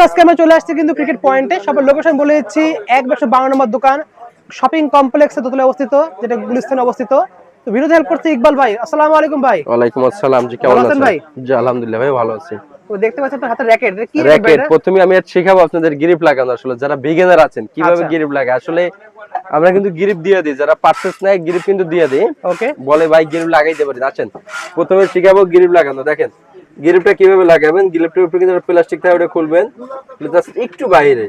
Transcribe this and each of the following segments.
আজকে আমরা চলে আসছি কিন্তু ক্রিকেট পয়েন্টে। সবার লোকেশন বলে দিচ্ছি, 152 নম্বর দোকান, শপিং কমপ্লেক্সে দোতলায় অবস্থিত, যেটা গুলিস্তানে অবস্থিত। তো ভিডিওতে হেল্প করছে ইকবাল ভাই। আসসালামু আলাইকুম ভাই। ওয়ালাইকুম আসসালাম। জি কেমন আছেন ভাই? জি আলহামদুলিল্লাহ ভাই ভালো আছি। তো দেখতে পাচ্ছেন আপনার হাতে র‍্যাকেট, এটা কি র‍্যাকেট? প্রথমে আমি শেখাবো আপনাদের গ্রিপ লাগানো। আসলে যারা বিগিনার আছেন কিভাবে গ্রিপ লাগায়, আসলে আমরা কিন্তু গ্রিপ দিয়ে দিই, যারা পারচেজ নেয় গ্রিপ কিন্তু দিয়ে দিই। ওকে, বলে ভাই গ্রিপ লাগাইতে পারি। আছেন, প্রথমে শেখাবো গ্রিপ লাগানো। দেখেন গ্রিপটা কিভাবে লাগাবেন। গ্রিপটার উপরে কিন্তু প্লাস্টিক থাকে, ওটা খুলবেন, জাস্ট একটু বাইরে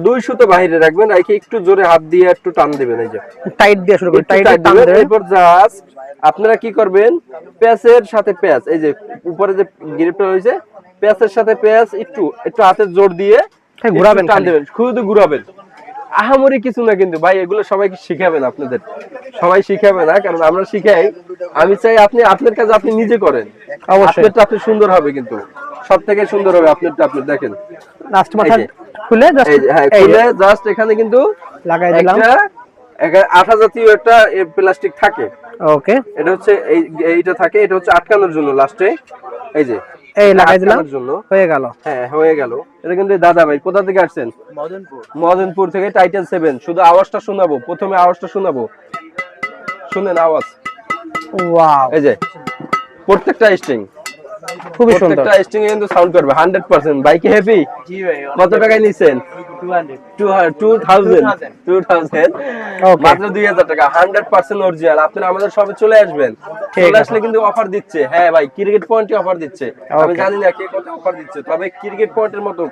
2 সুতো বাইরে রাখবেন, রেখে একটু জোরে হাত দিয়ে একটু টান দিবেন। এই যে টাইট দিয়ে শুরু করবেন, টাইট দিবেন। এরপর জাস্ট আপনারা কি করবেন, প্যাচের সাথে প্যাচ, এই যে উপরে যে গ্রিপটা রয়েছে প্যাচের সাথে প্যাচ একটু একটু হাতের জোর দিয়ে ঘোরাবেন, টান দিবেন, শুধু ঘোরাবেন। আহামরি কিছু না কিন্তু ভাই, এগুলো সবাইকে শিখাবেন। আপনাদের সবাই শিখাবে না, কারণ আমরা শিখাই। আমি চাই আপনি আপনার কাজ আপনি নিজে করেন, আপনারটা আপনি সুন্দর হবে, কিন্তু সবথেকে সুন্দর হবে আপনারটা। আপনি দেখেন লাস্ট মাথা খুলে জাস্ট এখানে কিন্তু লাগাই দিলাম একটা আঠা জাতীয় একটা প্লাস্টিক থাকে। ওকে, এটা হচ্ছে এইটা থাকে, এটা হচ্ছে আটকানোর জন্য লাস্টে। এই যে এই লাগাই দিলাম, হয়ে গেল। হ্যাঁ হয়ে গেল। এটা কিন্তু দাদা ভাই কোথা থেকে আসছেন? মদনপুর থেকে টাইটেল 7। শুধু আওয়াজটা শোনাবো, প্রথমে আওয়াজটা শোনাবো, শুনেন আওয়াজ। ওয়াও, এই যে প্রত্যেকটা স্ট্রিং খুবই সুন্দর, প্রত্যেকটা স্ট্রিং এ কিন্তু সাউন্ড করবে 100%। ভাই কি হ্যাপি? জি ভাই। কত টাকায় নিছেন? 2000 মাত্র 2000 টাকা, 100% অরিজিনাল। আপনারা আমাদের শপে চলে আসবেন, চলে আসলে কিন্তু অফার দিচ্ছে। হ্যাঁ ভাই, ক্রিকেট পয়েন্টে অফার দিচ্ছে। আমি জানি না কে কত অফার দিচ্ছে, তবে ক্রিকেট পয়েন্টের মতো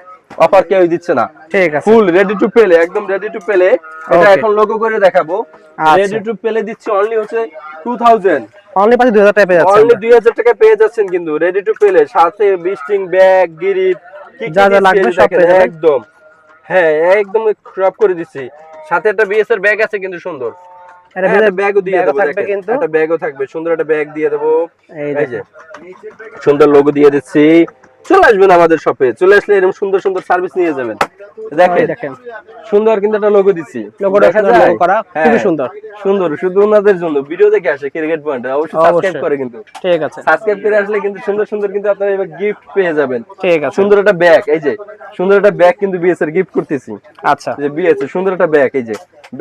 অফার কেউ দিচ্ছে না। ঠিক আছে, ফুল রেডি টু প্লে, একদম রেডি টু প্লে। এটা এখন লোগো করে দেখাবো। রেডি টু প্লে দিচ্ছি অনলি হচ্ছে 2000, অনলি 2000 টাকা পেয়ে যাচ্ছেন। অনলি 2000 টাকা পেয়ে যাচ্ছেন কিন্তু রেডি টু প্লে, সাথে বিস্টিং ব্যাগ, গ্রিপ, কি যা যা লাগবে সব পেয়ে যাবেন একদম। হ্যাঁ একদম সব করে দিচ্ছি। সাথে একটা বিএস এর ব্যাগ আছে কিন্তু সুন্দর, একটা ব্যাগও দিয়ে দেবো। দেখেন একটা ব্যাগও থাকবে, সুন্দর একটা ব্যাগ দিয়ে দেবো। এই যে সুন্দর লোগো দিয়ে দিচ্ছি। চলে আসবেন আমাদের শপে, চলে আসলে এরকম সুন্দর সুন্দর সার্ভিস নিয়ে যাবেন। দেখেন সুন্দর কিন্তু একটা লোগো দিচ্ছি, লোগোটা সুন্দর করা, খুবই সুন্দর সুন্দর। শুধু ওনাদের জন্য ভিডিও দেখে আসে ক্রিকেট পয়েন্ট, অবশ্যই সাবস্ক্রাইব করে কিন্তু। ঠিক আছে, সাবস্ক্রাইব করে আসলে কিন্তু সুন্দর সুন্দর কিন্তু আপনারা এবার গিফট পেয়ে যাবেন। ঠিক আছে, সুন্দর একটা ব্যাগ, এই যে সুন্দর একটা ব্যাগ কিন্তু বিএস এর গিফট করতেছি। আচ্ছা, যে বিএস এর সুন্দর একটা ব্যাগ, এই যে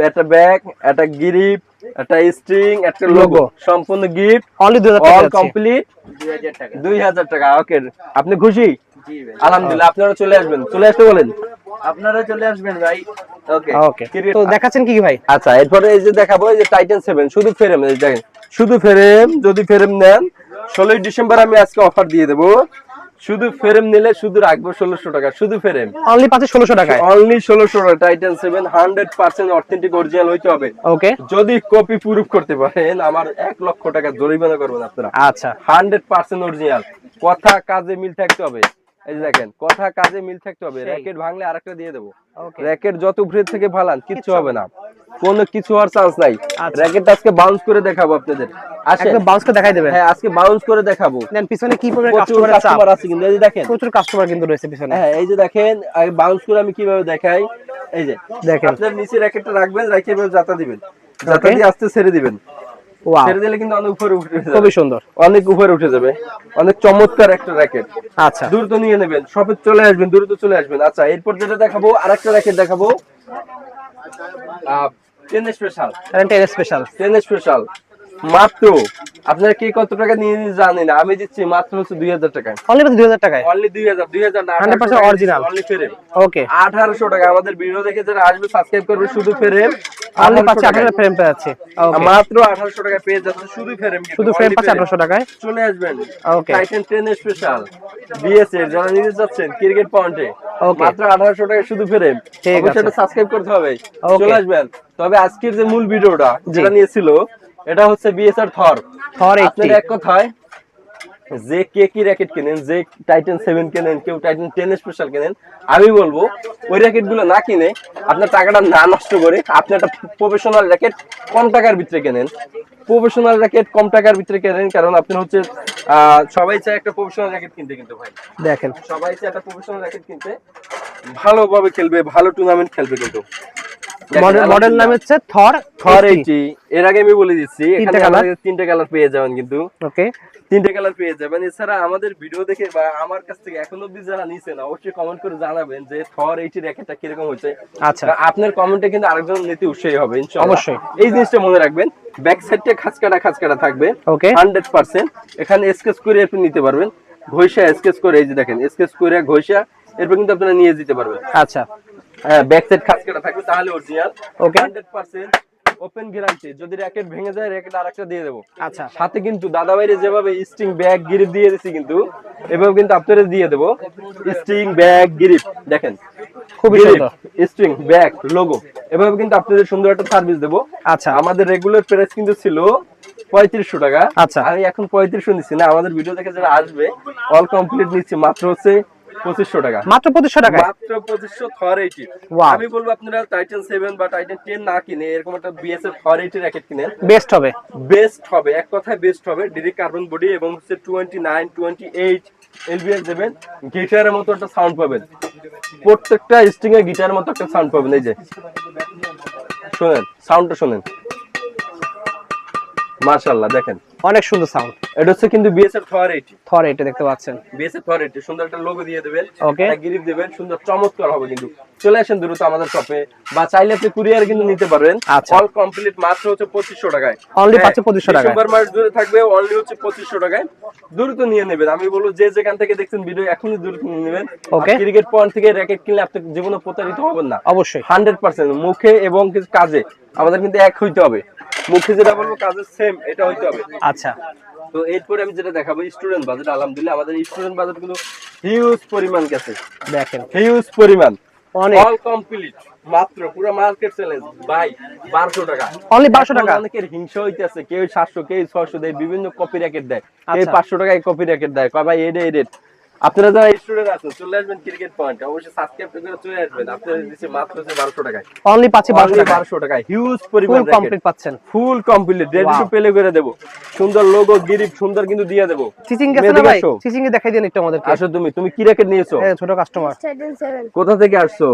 একটা ব্যাগ, একটা গ্রিপ, একটা স্ট্রিং, একটা লোগো, সম্পূর্ণ গিফট, অনলি 2000 টাকা, অল কমপ্লিট 2000 টাকা। 2000 টাকা। ওকে, আপনি খুশি? জি ভাই আলহামদুলিল্লাহ। আপনারা চলে আসবেন, চলে আসতে বলেন, আপনারা চলে আসবেন ভাই। ওকে ওকে, তো দেখাচ্ছেন কি ভাই? আচ্ছা, এরপরে এই যে দেখাবো, এই যে টাইটান 7 শুধু ফ্রেম। এই দেখেন শুধু ফ্রেম, যদি ফ্রেম নেন 16 ডিসেম্বর আমি আজকে অফার দিয়ে দেব। শুধু ফ্রেম নিলে শুধু রাখবো 1600 টাকা, শুধু ফ্রেম অনলি পাচ্ছে 1600 টাকা, অনলি 1600 টাকা। টাইটান 7 100% অথেন্টিক অরিজিনাল হইতে হবে। ওকে, যদি কপি প্রুফ করতে পারেন আমার 1 লক্ষ টাকা জরিমানা করবেন আপনারা। আচ্ছা, 100% অরিজিনাল, কথা কাজে মিল থাকতে হবে। এই যে দেখেন কথা কাজে মিল থাকতে হবে। র‍্যাকেট ভাঙলে আরেকটা দিয়ে দেব। র‍্যাকেট যত উপরে থেকে ফালান কিচ্ছু হবে না, কোনো কিছু হওয়ার চান্স নাই। র‍্যাকেটটা আজকে বাউন্স করে দেখাবো আপনাদের। একদম বাউন্স করে দেখাই দেবেন। হ্যাঁ আজকে বাউন্স করে দেখাবো। দেন পিছনে কি পরিমাণ কাস্টমার আছে কিন্তু, এই যে দেখেন প্রচুর কাস্টমার কিন্তু রয়েছে পিছনে। হ্যাঁ এই যে দেখেন বাউন্স করে আমি কিভাবে দেখাই। এই যে দেখেন আপনার নিচে র‍্যাকেটটা রাখবেন, রেখে এভাবে জাতা দিবেন, জাতা দিয়ে আস্তে ছেড়ে দিবেন। ছেড়ে দিলে কিন্তু অনেক উপরে উঠে যাবে, খুবই সুন্দর, অনেক উপরে উঠে যাবে। অনেক চমৎকার একটা র‍্যাকেট। আচ্ছা, দ্রুত নিয়ে নেবেন, শপে চলে আসবেন, দ্রুত চলে আসবেন। আচ্ছা, এরপর যেটা দেখাবো আরেকটা র‍্যাকেট দেখাবো, 10 স্পেশাল। 10 স্পেশাল, 10 স্পেশাল মাত্র আপনারা কি কত টাকা নিয়ে জানেন? আমি দিচ্ছি মাত্র হচ্ছে 2000 টাকা, অনলি 2000 টাকায়, অনলি 2000 না 100% অরিজিনাল, অনলি ফ্রেম। ওকে, 1800 টাকা। আমাদের ভিডিও দেখে যারা আসবে সাবস্ক্রাইব করবে, শুধু ফ্রেম অনলি পাচ্ছে 1800 ফ্রেম পাচ্ছে। ওকে, মাত্র 1800 টাকা পেয়ে যাচ্ছে, শুধু ফ্রেম, শুধু ফ্রেম পাচ্ছে 1800 টাকায়। চলে আসবেন। ওকে, টাইটান 10 স্পেশাল বিএস এর যারা নিতে যাচ্ছেন ক্রিকেট পয়েন্টে, মাত্র 1800 টাকা শুধু ফ্রেম। অবশ্যই এটা সাবস্ক্রাইব করতে হবে, চলে আসবেন। তবে আজকের যে মূল ভিডিওটা যেটা নিয়েছিল এটা হচ্ছে বিএসআর থর। আপনার এক কথায় যে কে কি র‍্যাকেট কেনেন, যে টাইটান 7 কেনেন, কেউ টাইটান 10 স্পেশাল কেনেন, আমি বলবো ওই র‍্যাকেট গুলো না কিনে আপনার টাকাটা না নষ্ট করে আপনি একটা প্রফেশনাল র‍্যাকেট কম টাকার ভিতরে কেনেন। প্রফেশনাল র‍্যাকেট কম টাকার ভিতরে কেনেন, কারণ আপনি হচ্ছে সবাই চায় একটা প্রফেশনাল র‍্যাকেট কিনতে, কিন্তু ভাই দেখেন সবাই চায় একটা প্রফেশনাল র‍্যাকেট কিনতে, ভালোভাবে খেলবে, ভালো টুর্নামেন্ট খেলবে, কিন্তু মডেল নাম হচ্ছে থর থর 80। এর আগে আমি বলে দিচ্ছি এখানে কালার, আমাদের তিনটা কালার পেয়ে যাবেন কিন্তু। ওকে, তিনটা কালার পেয়ে যাবেন। এছাড়া আমাদের ভিডিও দেখে বা আমার কাছ থেকে এখনো অবধি যারা নিছেন অবশ্যই কমেন্ট করে জানাবেন যে থর 80 র্যাকেটটা কিরকম হচ্ছে। আচ্ছা, আপনার কমেন্টে কিন্তু আরেকজন নিতে উৎসাহী হবে ইনশাআল্লাহ। অবশ্যই এই জিনিসটা মনে রাখবেন, ব্যাক সাইডটা খাঁচকাটা থাকবে, ওকে, 100%। এখানে স্কেচ করে আপনি নিতে পারবেন, ঘষা স্কেচ করে, এই যে দেখেন স্কেচ করে ঘষা এরপর কিন্তু আপনারা নিয়ে যেতে পারবেন। আচ্ছা, হ্যাঁ, ব্যাক সাইড খাঁচকাটা থাকবে তাহলে অরিজিনাল, ওকে, 100% ওপেন গ্যারান্টি। যদি র্যাকেট ভেঙে যায় র্যাকেট আরেকটা দিয়ে দেবো। আচ্ছা, সাথে কিন্তু দাদা ভাইরে যেভাবে স্ট্রিং ব্যাগ গ্রিপ দিয়ে দিছি কিন্তু এভাবে কিন্তু আপনারা দিয়ে দেবো স্ট্রিং ব্যাগ গ্রিপ। দেখেন খুবই সুন্দর স্ট্রিং ব্যাগ লোগো, এভাবে কিন্তু আপনাদের সুন্দর একটা সার্ভিস দেবো। আচ্ছা, আমাদের রেগুলার প্রাইস কিন্তু ছিল 3500 টাকা। আচ্ছা, আমি এখন 3500 নিচ্ছি না, আমাদের ভিডিও দেখে যারা আসবে অল কমপ্লিট নিচ্ছি মাত্র হচ্ছে 2500 টাকা, মাত্র 2500 টাকা, মাত্র 2500 থর 80। ওয়াও, আমি বলবো আপনারা টাইটান 7 বা টাইটান 10 না কিনে এরকম একটা বিএসএফ থর 80 র্যাকেট কিনেন, বেস্ট হবে, বেস্ট হবে, এক কথায় বেস্ট হবে। ডিরেক্ট কার্বন বডি এবং হচ্ছে 29 28 এলবিএস দেবেন, গিটারের মতো একটা সাউন্ড পাবেন, প্রত্যেকটা স্ট্রিং এ গিটারের মতো একটা সাউন্ড পাবেন। এই যে শুনেন সাউন্ডটা শুনেন, মাশাআল্লাহ দেখেন অনেক সুন্দর সাউন্ড। এটা হচ্ছে কিন্তু বিএসএফ থর 80, থর এটা দেখতে পাচ্ছেন, বিএসএফ থর 80 সুন্দর একটা লোগো দিয়ে দিবেন, ওকে, একটা গ্রিপ দিবেন, সুন্দর চমৎকার হবে। কিন্তু চলে আসেন দ্রুত আমাদের শপে, বা চাইলে আপনি কুরিয়ার কিন্তু নিতে পারবেন। আচ্ছা, অল কমপ্লিট মাত্র হচ্ছে 2500 টাকায়, অনলি পাচ্ছে 2500 টাকা, সুপার মার্কেট দূরে থাকবে অনলি হচ্ছে 2500 টাকায়। দ্রুত নিয়ে নেবেন। আমি বলবো যে যেখান থেকে দেখছেন ভিডিও এখনই দ্রুত নিয়ে নেবেন। ওকে, ক্রিকেট পয়েন্ট থেকে র‍্যাকেট কিনলে আপনি জীবনে প্রতারিত হবেন না, অবশ্যই, 100%। মুখে এবং কাজে আমাদের কিন্তু এক হইতে হবে, মুখে যেটা বলবো কাজে সেম এটা হইতে হবে। আচ্ছা, তো এরপরে আমি যেটা দেখাবো স্টুডেন্ট বাজেট। আলহামদুলিল্লাহ আমাদের স্টুডেন্ট বাজেট কিন্তু হিউজ পরিমাণ গেছে, দেখেন হিউজ পরিমাণ, অনেক, অল কমপ্লিট মাত্র পুরো মার্কেট চ্যালেঞ্জ ভাই 1200 টাকা, অনলি 1200 টাকা। অনেকের হিংসা হইতেছে, কেউ 700 কেউ 600 দেয়, বিভিন্ন কপি র্যাকেট দেয়, কেউ আচ্ছা, 500 টাকায় কপি র্যাকেট দেয়, কয় ভাই এই রেট। আপনারা যারা স্টুডেন্ট আছেন চলে আসবেন ক্রিকেট পয়েন্টে, অবশ্যই সাবস্ক্রাইব করে চলে আসবেন। আপনারা দিচ্ছে মাত্র 1200 টাকায়, অনলি পাচ্ছে 1200 টাকা, 1200 টাকায় হিউজ পরিমাণ ফুল কমপ্লিট পাচ্ছেন, full complete ready to play করে দেব। সুন্দর লোগো গ্রিপ সুন্দর কিন্তু দিয়ে দেব। চিচিং গেছে না ভাই, চিচিং এ দেখাই দেন একটু আমাদেরকে। আসো তুমি কি র্যাকেট নিয়েছো? এই ছোট কাস্টমার, টাইটান 7 কোথা থেকে আসছো?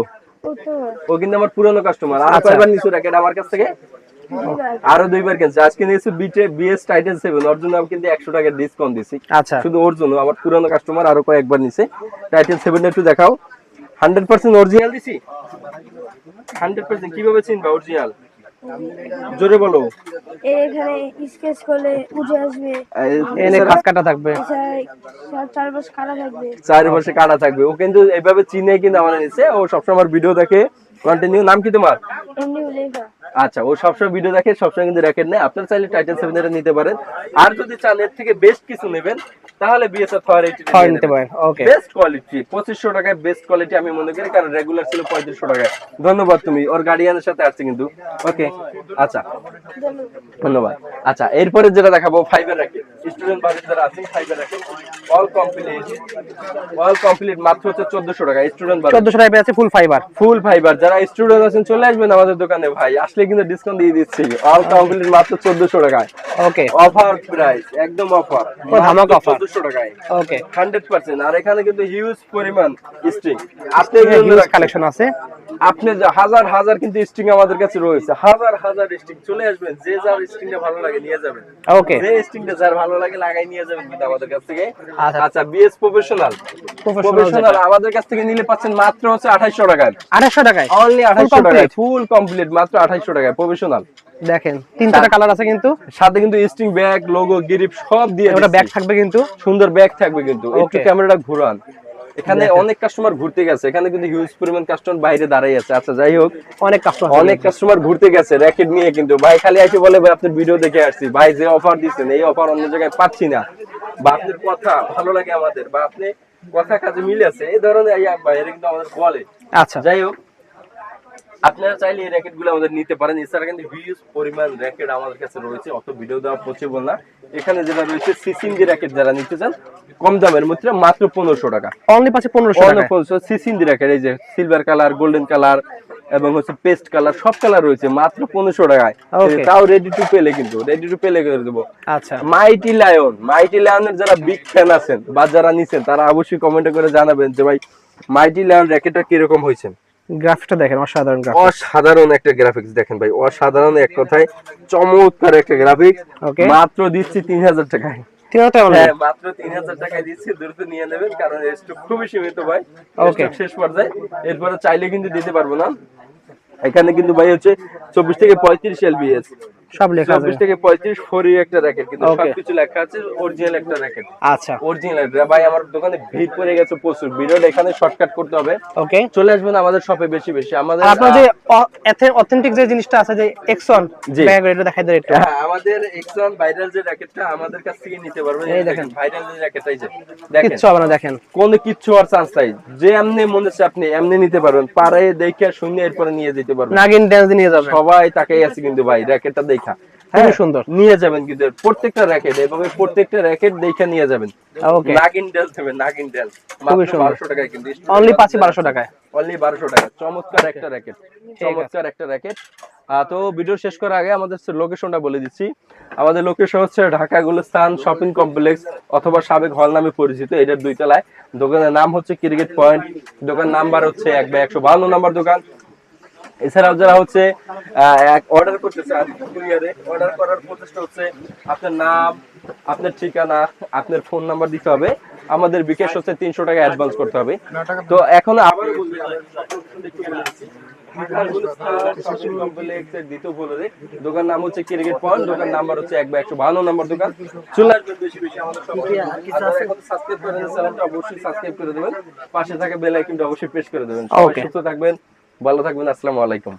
ও কিন্তু আমার পুরনো কাস্টমার। আর আচ্ছা, কয়বার নিছো র্যাকেট আমার কাছ থেকে? আরো 2বার কিনছে। আজকে নিয়েছে বিএস টাইটান 7, ওর জন্য আমি কিন্তু 100 টাকা ডিসকাউন্ট দিছি। আচ্ছা, শুধু ওর জন্য, আমার পুরনো কাস্টমার আরো কয়েকবার নিছে। টাইটান 7 একটু দেখাও, 100% অরিজিনাল দিছি। 100% কিভাবে চিনবা অরিজিনাল? জোরে বলো। এখানে স্কেচ করলে উঠে আসবে, এনে খাস কাটা থাকবে, চারপাশে কাটা থাকবে, চারপাশে কাটা থাকবে। ও কিন্তু এইভাবে চিনে কিন্তু আমাদের নিছে। ও সবসময় আমার ভিডিও দেখে কন্টিনিউ। নাম কি তোমার? এমনি লেখা। আচ্ছা, ও সবসময় ভিডিও দেখে, সবসময় কিন্তু র্যাকেট নেয়। আপনারা চাইলে টাইটান 7 এটা নিতে পারেন। আর যদি চান এর থেকে বেস্ট কিছু নেবেন তাহলে বিএসএফ থর 80 থর নিতে পারেন। ওকে, বেস্ট কোয়ালিটি 2500 টাকায় বেস্ট কোয়ালিটি আমি মনে করি, কারণ রেগুলার ছিল 3500 টাকায়। ধন্যবাদ, তুমি ওর গার্ডিয়ানের সাথে আসছে কিন্তু। ওকে, আচ্ছা ধন্যবাদ। আচ্ছা, এরপরে যেটা দেখাবো ফাইবার র্যাকেট। স্টুডেন্ট বাজেট যারা আছেন ফাইবার র্যাকেট অল কমপ্লিট মাত্র হচ্ছে 1400 টাকা। স্টুডেন্ট বাজেট 1400 টাকা আছে ফুল ফাইবার, ফুল ফাইবার। যারা স্টুডেন্ট আছেন চলে আসবেন আমাদের দোকানে ভাই, আসলে কিন্তু ডিসকাউন্ট দিয়ে দিচ্ছি। অল কমপ্লিট মাত্র 1400 টাকায়। ওকে, অফার প্রাইস, একদম অফার, ধামাকা অফার, 1400 টাকায়। ওকে, 100%। আর এখানে কিন্তু হিউজ পরিমাণ স্ট্রিং, হিউজ কালেকশন আছে। আপনি হাজার হাজার কিন্তু স্ট্রিং আমাদের কাছে রয়েছে, হাজার হাজার স্ট্রিং। চলে আসবেন, যে যার স্ট্রিংটা ভালো লাগে নিয়ে যাবেন। ওকে, যে স্ট্রিংটা যার ভালো লাগে লাগাই নিয়ে যাবেন কিন্তু আমাদের কাছ থেকে। আচ্ছা, আচ্ছা, বিএস প্রফেশনাল আমাদের কাছ থেকে নিলে পাচ্ছেন মাত্র হচ্ছে 2800 টাকায়। 2800 টাকায় অনলি 2800 টাকায় ফুল কমপ্লিট, মাত্র 2800 টাকায় প্রফেশনাল। দেখেন 3টা কালার আছে কিন্তু, সাথে কিন্তু স্ট্রিং ব্যাগ লোগো গ্রিপ সব দিয়ে ওটা ব্যাগ থাকবে কিন্তু, সুন্দর ব্যাগ থাকবে কিন্তু। একটু Okay. ক্যামেরাটা ঘুরান। এখানে অনেক কাস্টমার ঘুরতে গেছে, এখানে কিন্তু হিউজ পরিমাণ কাস্টমার বাইরে দাঁড়াই আছে। আচ্ছা যাই হোক, অনেক কাস্টমার ঘুরতে গেছে র্যাকেট নিয়ে, কিন্তু ভাই খালি এসে বলে ভাই আপনার ভিডিও দেখে আসছি, ভাই যে অফার দিচ্ছেন এই অফার অন্য জায়গায় পাচ্ছি না, বা আপনার কথা ভালো লাগে আমাদের, বা আপনি কথা কাজে মিলে আছে, এই ধরনের বাইরে কিন্তু আমাদের বলে। আচ্ছা, যাই হোক, আপনারা চাইলে এই র্যাকেট গুলো আমাদের নিতে পারেন। এছাড়া কিন্তু হিউজ পরিমাণ র্যাকেট আমাদের কাছে রয়েছে, অত ভিডিও দেওয়া পসিবল না। এখানে যেটা রয়েছে সিসিন্দি র্যাকেট, যারা নিতে চান কম দামের মধ্যে মাত্র 1500 টাকা। অনলি পাচ্ছে 1500 টাকা। 1500 সিসিন্দি র্যাকেট, এই যে সিলভার কালার, গোল্ডেন কালার এবং হচ্ছে পেস্ট কালার, সব কালার রয়েছে মাত্র 1500 টাকায়। Okay. তাও রেডি টু পেলে, কিন্তু রেডি টু পেলে করে দেবো। আচ্ছা, মাইটি লায়নের যারা বিগ ফ্যান আছেন বা যারা নিছেন তারা অবশ্যই কমেন্টে করে জানাবেন যে ভাই মাইটি লায়ন র্যাকেটটা কিরকম হয়েছে। গ্রাফিক্সটা দেখেন, অসাধারণ গ্রাফিক্স। অসাধারণ একটা গ্রাফিক্স দেখেন ভাই, অসাধারণ এক কথায় চমৎকার একটা গ্রাফিক্স। ওকে, মাত্র দিচ্ছি 3000 টাকায়। 3000 টাকা হ্যাঁ, মাত্র 3000 টাকায় দিচ্ছি, দ্রুত নিয়ে নেবেন কারণ স্টক খুবই সীমিত ভাই। ওকে, স্টক শেষ পর্যায়ে, এরপরে চাইলে কিন্তু দিতে পারবো না। এখানে কিন্তু ভাই হচ্ছে 24 থেকে 35 এলবিএস, সব লেখা আছে। 24 থেকে 35 ফোরি একটা র্যাকেট, কিন্তু Okay. সবকিছু লেখা আছে, অরিজিনাল একটা র্যাকেট। আচ্ছা, অরিজিনাল ভাই, আমার দোকানে ভিড় পড়ে গেছে প্রচুর, ভিডিওটা এখানে শর্টকাট করতে হবে। ওকে। চলে আসবেন আমাদের শপে বেশি বেশি। আমাদের আর আপনার যে অথেন্টিক যে জিনিসটা আছে, যে এক্সন জি। ব্যাগ, এটা দেখাই দেন একটু। হ্যাঁ, আমাদের এক্সন ভাইরাল যে র্যাকেটটা আমাদের কাছ থেকে নিতে পারবেন। এই দেখেন। ভাইরাল যে র্যাকেটটাই, যে দেখেন কিচ্ছু হবে না, দেখেন। কোনো কিচ্ছু আর চান্স নাই, যে এমনি মনে হচ্ছে আপনি এমনি নিতে পারবেন, পারে দেখে শুনে এরপরে নিয়ে যেতে পারবেন। নাগিন ড্যান্স নিয়ে যাবেন। সবাই তাকাই আছে কিন্তু ভাই র্যাকেটটা দেখা। খুবই সুন্দর। নিয়ে যাবেন কিন্তু প্রত্যেকটা র্যাকেট, এভাবে প্রত্যেকটা র্যাকেট দেখে নিয়ে যাবেন। ওকে, নাগিন ড্যান্স দেবেন, নাগিন ড্যান্স খুবই মাত্র সুন্দর। 1200 টাকায় কিন্তু, অনলি 1200 টাকায়। অনলি 1200 টাকা। চমৎকার একটা র্যাকেট, চমৎকার একটা র্যাকেট। তো ভিডিও শেষ করার আগে আমাদের লোকেশনটা বলে দিচ্ছি। আমাদের লোকেশন হচ্ছে ঢাকা গুলিস্তান শপিং কমপ্লেক্স অথবা সাবেক হল নামে পরিচিত, এটার 2 তলায়। দোকানের নাম হচ্ছে ক্রিকেট পয়েন্ট, দোকান নাম্বার হচ্ছে 1/152 নম্বর দোকান। এছাড়াও যারা হচ্ছে অর্ডার করতে চান, কুরিয়ারে অর্ডার করার প্রচেষ্টা হচ্ছে, আপনার নাম, আপনার ঠিকানা, আপনার ফোন নাম্বার দিতে হবে। আমাদের বিকাশ হচ্ছে 300 টাকা অ্যাডভান্স করতে হবে। তো এখন আবার দ্বিতীয় ফ্লোরে দোকান নাম হচ্ছে ক্রিকেট পয়েন্ট, দোকান নাম্বার হচ্ছে 1/152 নম্বর দোকান। চলে আসবেন বেশি বেশি আমাদের সবাই। সাবস্ক্রাইব করে দেন, চ্যানেলটা অবশ্যই সাবস্ক্রাইব করে দেবেন, পাশে থাকা বেল আইকনটা অবশ্যই প্রেস করে দেবেন। সবাই সুস্থ থাকবেন, ভালো থাকবেন, আসসালামু আলাইকুম।